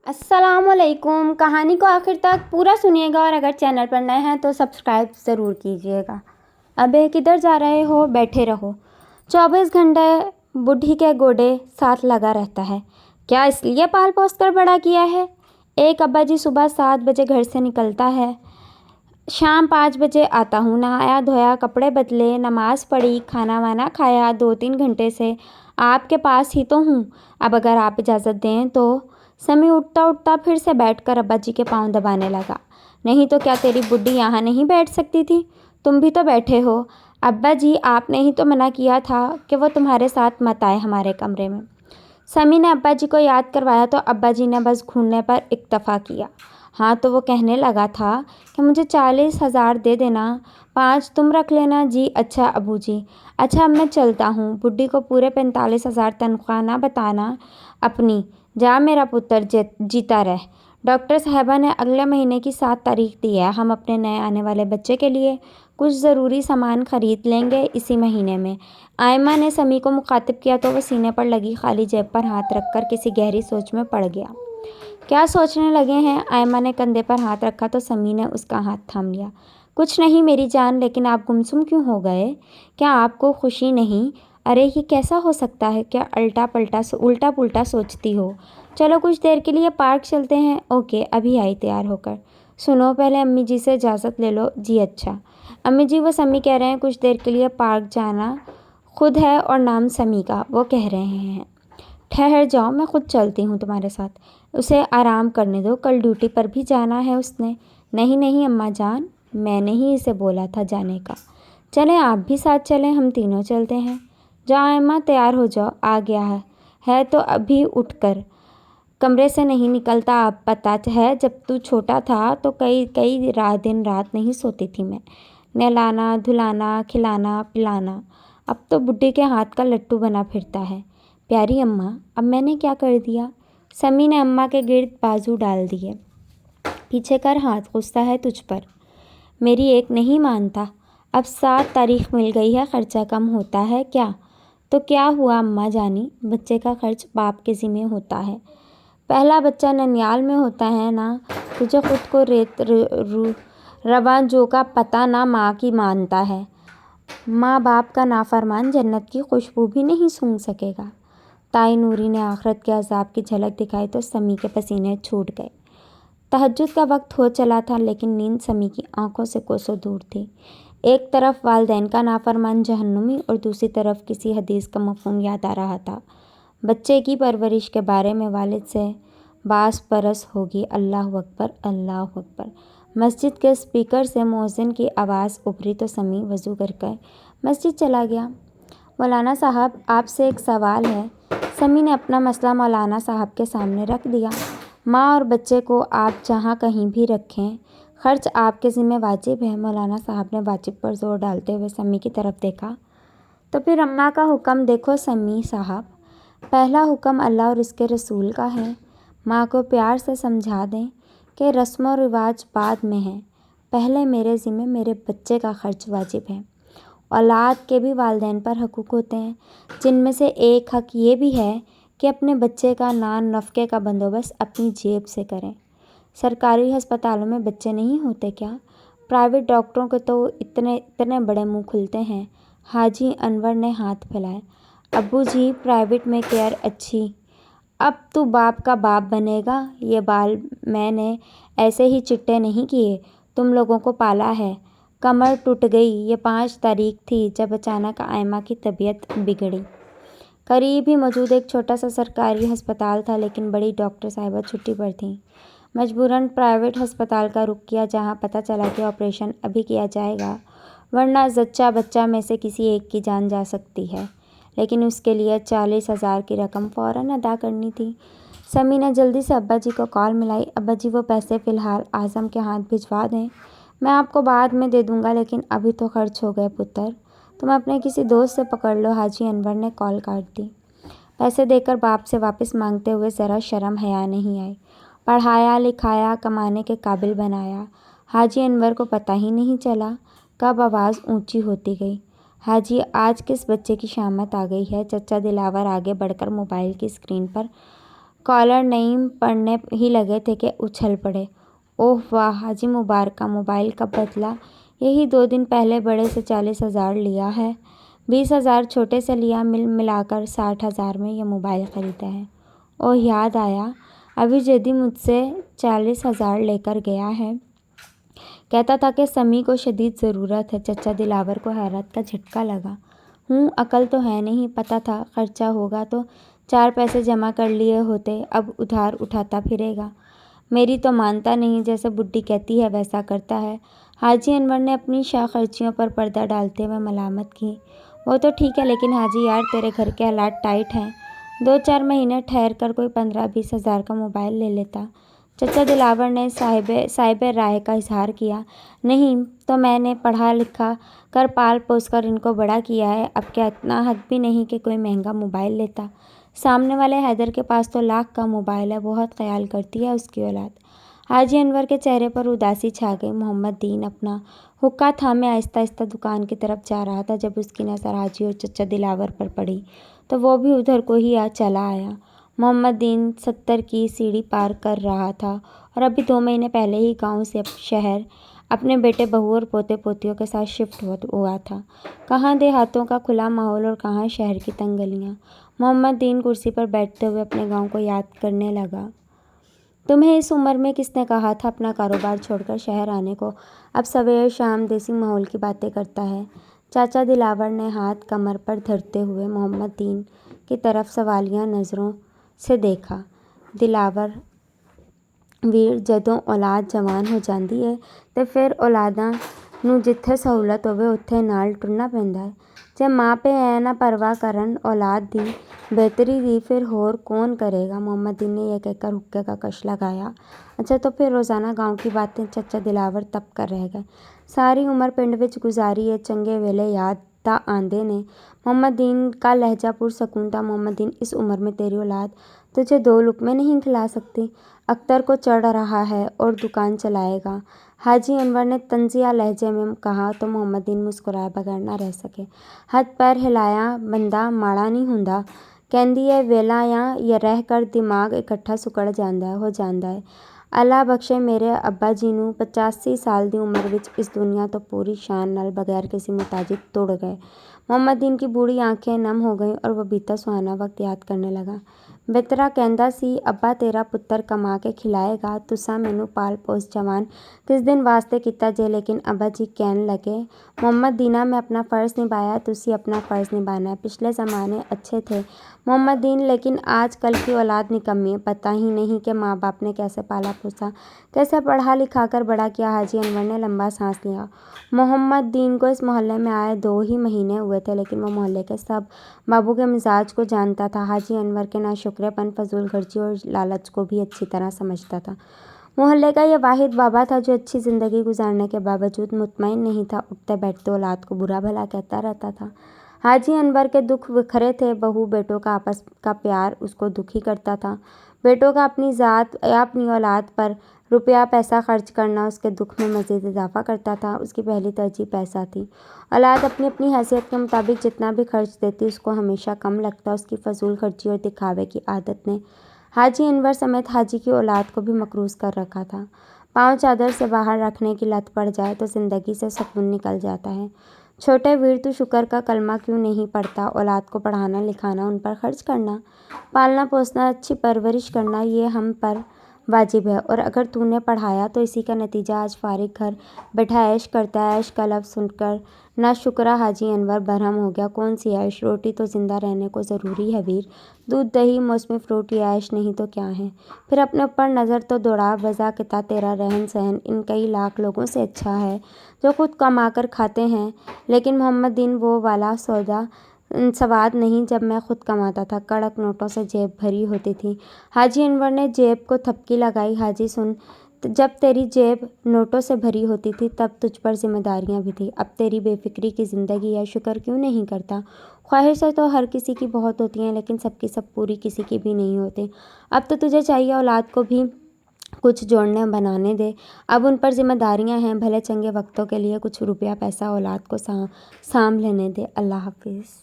अस्सलाम वालेकुम। कहानी को आखिर तक पूरा सुनिएगा और अगर चैनल पर नए हैं तो सब्सक्राइब ज़रूर कीजिएगा। अबे किधर जा रहे हो? बैठे रहो। 24 घंटे बूढ़ी के गोडे साथ लगा रहता है। क्या इसलिए पाल पोस कर बड़ा किया है? एक अब्बा जी सुबह 7 बजे घर से निकलता है, शाम 5 बजे आता हूँ। नहाया धोया, कपड़े बदले, नमाज़ पढ़ी, खाना वाना खाया। 2-3 घंटे से आपके पास ही तो हूँ। अब अगर आप इजाज़त दें तो। समी उठता उठता फिर से बैठकर अब्बा जी के पाँव दबाने लगा। नहीं तो क्या तेरी बुड्ढी यहाँ नहीं बैठ सकती थी? तुम भी तो बैठे हो। अब्बा जी आपने ही तो मना किया था कि वो तुम्हारे साथ मत आए हमारे कमरे में। समी ने अब्बा जी को याद करवाया तो अब्बा जी ने बस घूरने पर इक्तफ़ा किया। हाँ तो वो कहने लगा था कि मुझे 40,000 दे देना, 5 तुम रख लेना। जी अच्छा अबू जी। अच्छा अब मैं चलता हूँ। बुड्ढी को पूरे 45,000 तनख्वाह ना बताना अपनी। जा मेरा पुत्र जीता रह। डॉक्टर साहबा ने अगले महीने की 7 तारीख दी है। हम अपने नए आने वाले बच्चे के लिए कुछ ज़रूरी सामान खरीद लेंगे इसी महीने में। आयमा ने समी को मुखातिब किया तो वो सीने पर लगी खाली जेब पर हाथ रखकर किसी गहरी सोच में पड़ गया। क्या सोचने लगे हैं? आयमा ने कंधे पर हाथ रखा तो समी ने उसका हाथ थाम लिया। कुछ नहीं मेरी जान, लेकिन आप गुमसुम क्यों हो गए? क्या आपको खुशी नहीं? अरे ये कैसा हो सकता है? क्या उल्टा पुल्टा सोचती हो? चलो कुछ देर के लिए पार्क चलते हैं। ओके अभी आई तैयार होकर। सुनो पहले अम्मी जी से इजाज़त ले लो। जी अच्छा। अम्मी जी वो समी कह रहे हैं कुछ देर के लिए पार्क जाना। खुद है और नाम समी का। वो कह रहे हैं ठहर जाओ, मैं खुद चलती हूँ तुम्हारे साथ। उसे आराम करने दो, कल ड्यूटी पर भी जाना है उसने। नहीं नहीं अम्मा जान, मैंने ही इसे बोला था जाने का। चलें आप भी साथ चलें, हम तीनों चलते हैं। जाओ अम्मा तैयार हो जाओ, आ गया है तो अभी उठकर कमरे से नहीं निकलता। आप पता है जब तू छोटा था तो कई कई दिन रात नहीं सोती थी मैं। नहलाना धुलाना खिलाना पिलाना। अब तो बुड्ढे के हाथ का लट्टू बना फिरता है। प्यारी अम्मा अब मैंने क्या कर दिया? समी ने अम्मा के गिर्द बाजू डाल दिए। पीछे कर हाथ, गुस्सा है तुझ पर? मेरी एक नहीं मानता। अब 7 तारीख मिल गई है, खर्चा कम होता है क्या? तो क्या हुआ अम्मा जानी, बच्चे का खर्च बाप के ज़िम्मे होता है। पहला बच्चा ननियाल में होता है ना। तुझे खुद को रवां का पता ना माँ की मानता है। माँ बाप का नाफरमान जन्नत की खुशबू भी नहीं सूंघ सकेगा। ताई नूरी ने आखिरत के अजाब की झलक दिखाई तो समी के पसीने छूट गए। तहज्जुद का वक्त हो चला था लेकिन नींद समी की आंखों से कोसों दूर थी। एक तरफ वालिदैन का नाफरमान जहन्नुमी और दूसरी तरफ किसी हदीस का मफ़हूम याद आ रहा था। बच्चे की परवरिश के बारे में वालिद से बास परस होगी। अल्लाह अकबर अल्लाह अकबर। मस्जिद के स्पीकर से मुअज्जिन की आवाज़ उभरी तो समी वज़ू करके मस्जिद चला गया। मौलाना साहब आपसे एक सवाल है। समी ने अपना मसला मौलाना साहब के सामने रख दिया। माँ और बच्चे को आप जहाँ कहीं भी रखें, खर्च आपके ज़िम्मे वाजिब है। मौलाना साहब ने वाजिब पर ज़ोर डालते हुए समी की तरफ देखा। तो फिर अम्मा का हुक्म देखो समी साहब। पहला हुक्म अल्लाह और इसके रसूल का है। माँ को प्यार से समझा दें कि रस्म व रिवाज बाद में है, पहले मेरे ज़िम्मे मेरे बच्चे का खर्च वाजिब है। औलाद के भी वालिदैन पर हकूक़ होते हैं, जिनमें से एक हक़ ये भी है कि अपने बच्चे का नान नफ़क़े का बंदोबस्त अपनी जेब से करें। सरकारी अस्पतालों में बच्चे नहीं होते क्या? प्राइवेट डॉक्टरों के तो इतने इतने बड़े मुँह खुलते हैं। हाजी अनवर ने हाथ फैलाए। अब्बू जी प्राइवेट में केयर अच्छी। अब तू बाप का बाप बनेगा। ये बाल मैंने ऐसे ही चिट्टे नहीं किए, तुम लोगों को पाला है। कमर टूट गई। ये 5 तारीख थी जब अचानक आयमा की तबीयत बिगड़ी। करीब ही मौजूद एक छोटा सा सरकारी अस्पताल था लेकिन बड़ी डॉक्टर साहिबा छुट्टी पर थीं। मजबूरन प्राइवेट अस्पताल का रुख किया जहां पता चला कि ऑपरेशन अभी किया जाएगा, वरना जच्चा बच्चा में से किसी एक की जान जा सकती है। लेकिन उसके लिए 40,000 की रकम फ़ौरन अदा करनी थी। समी ने जल्दी से अब्बा जी को कॉल मिलाई। अब्बा जी वो पैसे फ़िलहाल आज़म के हाथ भिजवा दें, मैं आपको बाद में दे दूँगा, लेकिन अभी तो खर्च हो गए पुत्र। तुम अपने किसी दोस्त से पकड़ लो। हाजी अनवर ने कॉल काट दी। पैसे देकर बाप से वापस मांगते हुए ज़रा शर्म हया नहीं आई। पढ़ाया लिखाया, कमाने के काबिल बनाया। हाजी अनवर को पता ही नहीं चला कब आवाज़ ऊंची होती गई। हाजी आज किस बच्चे की शामत आ गई है? चचा दिलावर आगे बढ़कर मोबाइल की स्क्रीन पर कॉलर नहीं पड़ने ही लगे थे कि उछल पड़े। ओह वाह हाजी मुबारक का मोबाइल कब बदला? यही 2 दिन पहले बड़े से 40,000 लिया है, 20,000 छोटे से लिया, मिलाकर 60,000 में ये मोबाइल ख़रीदा है। ओह याद आया, अभी जैदी मुझसे 40,000 लेकर गया है, कहता था कि समी को शदीद ज़रूरत है। चचा दिलावर को हैरत का झटका लगा। अकल तो है नहीं, पता था खर्चा होगा तो 4 पैसे जमा कर लिए होते, अब उधार उठाता फिरेगा। मेरी तो मानता नहीं, जैसे बुड्ढी कहती है वैसा करता है। हाजी अनवर ने अपनी शाह खर्चियों पर पर्दा डालते हुए मलामत की। वो तो ठीक है, लेकिन हाजी यार तेरे घर के हालात टाइट हैं, 2-4 महीने ठहर कर कोई 15-20 हज़ार का मोबाइल ले लेता। चचा दिलावर ने साहिब राय का इजहार किया। नहीं तो मैंने पढ़ा लिखा कर पाल पोस कर इनको बड़ा किया है, अब क्या इतना हक भी नहीं कि कोई महंगा मोबाइल लेता। सामने वाले हैदर के पास तो लाख का मोबाइल है, बहुत ख्याल करती है उसकी औलाद। हाजी अनवर के चेहरे पर उदासी छा गई। मोहम्मद दीन अपना हुक्का थामे आहिस्ता आहिस्ता दुकान की तरफ जा रहा था। जब उसकी नज़र हाजी और चचा दिलावर पर पड़ी तो वो भी उधर को ही चला आया। मोहम्मद दीन 70 की सीढ़ी पार कर रहा था और अभी 2 महीने पहले ही गांव से शहर अपने बेटे बहू और पोते पोतियों के साथ शिफ्ट हुआ था। कहाँ देहातों का खुला माहौल और कहाँ शहर की तंग गलियाँ। मोहम्मद दीन कुर्सी पर बैठते हुए अपने गांव को याद करने लगा। तुम्हें इस उम्र में किसने कहा था अपना कारोबार छोड़कर शहर आने को? अब सवेरे शाम देसी माहौल की बातें करता है। चाचा दिलावर ने हाथ कमर पर धरते हुए मोहम्मद दीन की तरफ सवालिया नज़रों से देखा। दिलावर ਵੀਰ ਜਦੋਂ ਔਲਾਦ ਜਵਾਨ ਹੋ ਜਾਂਦੀ ਹੈ ਤੇ ਫਿਰ ਔਲਾਦਾਂ ਨੂੰ ਜਿੱਥੇ ਸਹੂਲਤ ਹੋਵੇ ਉੱਥੇ ਨਾਲ ਟੁਰਨਾ ਪੈਂਦਾ ਹੈ। ਜੇ ਮਾਂ ਪਿਓ ਐ ਨਾ ਪਰਵਾਹ ਕਰਨ औलाद ਦੀ बेहतरी दी फिर होर कौन करेगा। मोहम्मद दीन ने यह कहकर हुक्के का कश लगाया। अच्छा तो फिर रोज़ाना गांव की बातें चचा दिलावर तप कर रह गए। सारी उम्र पिंड विच गुजारी है, चंगे वेले याद ता आंदे ने। मोहम्मद दीन का लहजा पुरसकून था। मोहम्मद दीन इस उम्र में तेरी औलाद तुझे 2 लुक़मे नहीं खिला सकती। अख्तर को चढ़ रहा है और दुकान चलाएगा। हाजी अनवर ने तंजिया लहजे में कहा तो मोहम्मद दीन मुस्कुराए बगैर ना रह सके। हाथ पैर हिलाया बंदा माड़ा नहीं हुंदा, कहंदी है वेला या रह कर दिमाग इकट्ठा सुकड़ हो ਜਾਂਦਾ है। अल्लाह बख्शे मेरे अब्बा जी ਨੂੰ 85 साल की उम्र विच इस दुनिया तो पूरी शान नाल बगैर किसी मुताजिब तुड़ गए। मोहम्मद दीन की बूढ़ी आंखें नम हो गईं और वह बीता सुहाना वक्त याद करने लगा। बेतरा कहंदा सी अब्बा तेरा पुत्तर कमा के खिलाएगा, तुसा मैनू पाल पोस जवान किस दिन वास्ते किता जे। लेकिन अब्बा जी कहन लगे मोहम्मद दीना मैं अपना फ़र्ज़ निभाया, तुसी अपना फ़र्ज़ निभाना है। पिछले ज़माने अच्छे थे मोहम्मद दीन, लेकिन आज कल की औलाद निकम्मी है। पता ही नहीं कि माँ बाप ने कैसे पाला पोसा, कैसे पढ़ा लिखा कर बड़ा किया। हाजी अनवर ने लंबा सांस लिया। मोहम्मद दीन को इस मोहल्ले में आए 2 ही महीने हुए थे, लेकिन वो मोहल्ले के सब बाबू के मिजाज को जानता था। हाजी अनवर के नाशुक्रेपन, फजूल खर्ची और लालच को भी अच्छी तरह समझता था। मोहल्ले का ये वाहिद बाबा था जो अच्छी ज़िंदगी गुजारने के बावजूद मुतमईन नहीं था। उठते बैठते औलाद को बुरा भला कहता रहता था। हाजी अनवर के दुख बिखरे थे। बहू बेटों का आपस का प्यार उसको दुखी करता था। बेटों का अपनी ज़ात या अपनी औलाद पर रुपया पैसा खर्च करना उसके दुख में मज़ीद इजाफ़ा करता था। उसकी पहली तरजीह पैसा थी। औलाद अपनी अपनी हैसियत के मुताबिक जितना भी खर्च देती उसको हमेशा कम लगता। उसकी फजूल खर्ची और दिखावे की आदत ने हाजी अनवर समेत हाजी की औलाद को भी मकरूज़ कर रखा था। पाँव चादर से बाहर रखने की लत पड़ जाए तो ज़िंदगी से सुकून निकल जाता है। छोटे वीर तू शुक्र का कलमा क्यों नहीं पढ़ता। औलाद को पढ़ाना लिखाना, उन पर खर्च करना, पालना पोसना, अच्छी परवरिश करना, ये हम पर वाजिब है। और अगर तूने पढ़ाया तो इसी का नतीजा आज फारिग घर बैठा ऐश करता है। ऐश का लफ्ज़ सुनकर नाशुक्रा हाजी अनवर बरहम हो गया। कौन सी ऐश? रोटी तो ज़िंदा रहने को ज़रूरी है वीर, दूध दही मौसमी फ्रूट ये ऐश नहीं तो क्या है। फिर अपने ऊपर नज़र तो दौड़ा, बज़ाक़िता तेरा रहन सहन इन कई लाख लोगों से अच्छा है जो खुद कमा कर खाते हैं। लेकिन मोहम्मद दीन वो वाला सवाद नहीं जब मैं खुद कमाता था। कड़क नोटों से जेब भरी होती थी। हाजी अनवर ने जेब को थपकी लगाई। हाजी सुन, जब तेरी जेब नोटों से भरी होती थी तब तुझ पर जिम्मेदारियां भी थी। अब तेरी बेफिक्री की ज़िंदगी है, शुक्र क्यों नहीं करता। ख्वाहिशें तो हर किसी की बहुत होती हैं, लेकिन सबकी सब पूरी किसी की भी नहीं होती। अब तो तुझे चाहिए औलाद को भी कुछ जोड़ने बनाने दे। अब उन पर जिम्मेदारियां हैं, भले चंगे वक्तों के लिए कुछ रुपया पैसा औलाद को साम लेने दे। अल्लाह हाफिज़।